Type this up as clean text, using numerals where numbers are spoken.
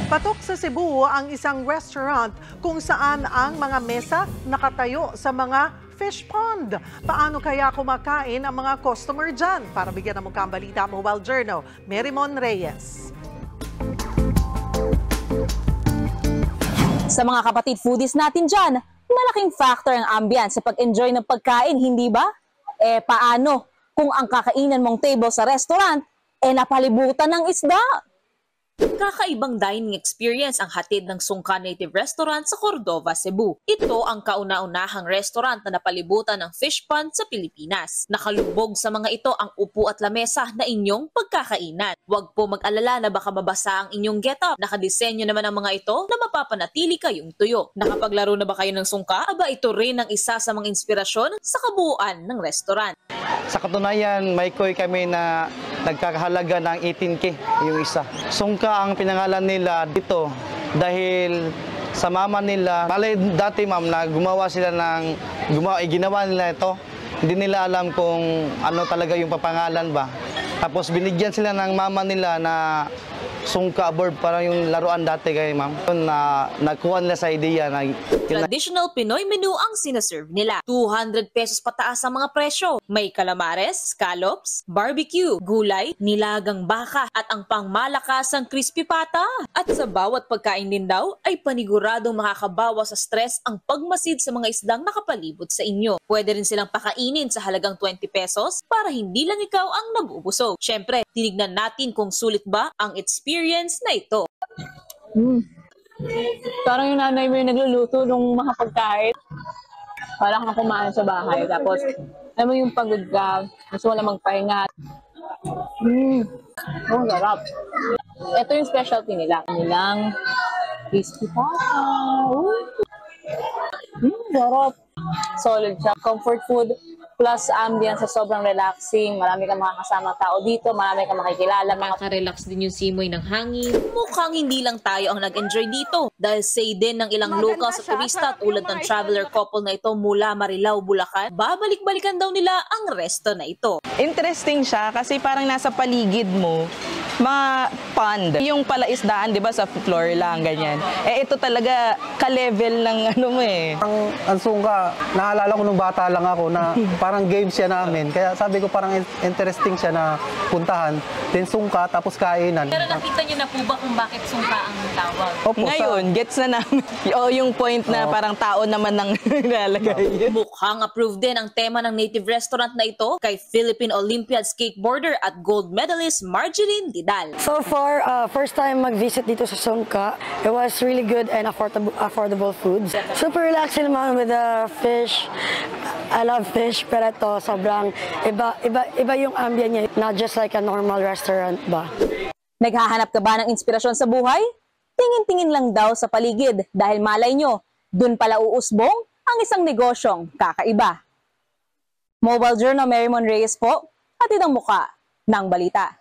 Patok sa Cebu ang isang restaurant kung saan ang mga mesa nakatayo sa mga fish pond. Paano kaya kumakain ang mga customer dyan? Para bigyan ng mukha ang balita, Mobile Journal, Merimon Reyes. Sa mga kapatid foodies natin dyan, malaking factor ang ambience sa pag-enjoy ng pagkain, hindi ba? Paano kung ang kakainan mong table sa restaurant napalibutan ng isda? Kakaibang dining experience ang hatid ng Sungka Native Restaurant sa Cordova, Cebu. Ito ang kauna-unahang restaurant na napalibutan ng fish pond sa Pilipinas. Nakalubog sa mga ito ang upo at lamesa na inyong pagkakainan. Huwag po mag-alala na baka mabasa ang inyong getup. Nakadisenyo naman ang mga ito na mapapanatili kayong tuyo. Nakapaglaro na ba kayo ng sungka? Aba, ito rin ang isa sa mga inspirasyon sa kabuuan ng restaurant. Sa katunayan, may koy kami na nagkakahalaga ng 18K yung isa. Sungka ang pinangalan nila dito dahil sa mama nila. Malay dati ma'am na ginawa nila ito. Hindi nila alam kung ano talaga yung papangalan ba. Tapos binigyan sila ng mama nila na sungka board para yung laruan dati kay ma'am. Nakuha nila sa idea na Traditional Pinoy menu ang sinaserve nila. 200 pesos pataas ang mga presyo. May calamares, scallops, barbecue, gulay, nilagang baka at ang pangmalakasang crispy pata. At sa bawat pagkain din daw ay paniguradong makakabawas sa stress ang pagmasid sa mga isdang nakapalibot sa inyo. Pwede rin silang pakainin sa halagang 20 pesos para hindi lang ikaw ang nabubusog. Syempre, tinignan natin kung sulit ba ang experience na ito. Parang yung nanay mo yung nagluluto nung mga pagkain. Parang kang kumain sa bahay. Tapos, alam mo yung pagod ka, gusto mo lang magpahinga. Oh, sarap. Ito yung specialty nila. Nilang crispy pata. Sarap. Solid siya. Comfort food plus ambience sa sobrang relaxing. Marami kang makakasama tao dito. Marami kang makikilala. Makaka-relax din yung simoy ng hangin. Mukhang hindi lang tayo ang nag-enjoy dito. Dahil say din ng ilang local sa turista tulad ng traveler couple na ito mula Marilao, Bulacan, babalik-balikan daw nila ang resto na ito. Interesting siya kasi parang nasa paligid mo, mga pond. Yung palaisdaan, di ba, sa floor lang, ganyan. Ito talaga ka-level ng ano mo eh. Ang sungka, naalala ko nung bata lang ako na parang game siya namin. Kaya sabi ko parang interesting siya na puntahan. Then sungka, tapos kainan. Pero nakita niyo na po ba kung bakit sungka ang tawag? Opo, ngayon, gets na namin. O yung point na parang tao naman nang nilalagay. Mukhang approved din ang tema ng native restaurant na ito kay Philippine Olympiad skateboarder at gold medalist Marjeline Didal. So far, first time mag-visit dito sa Sungka. It was really good and affordable foods. Super relaxing naman with the fish. I love fish, pero ito sobrang iba yung ambient niya. Not just like a normal restaurant ba. Naghahanap ka ba ng inspirasyon sa buhay? Tingin-tingin lang daw sa paligid dahil malay nyo, dun pala uusbong ang isang negosyong kakaiba. Mobile Journal, Merimon Reyes po, hatid ang muka ng balita.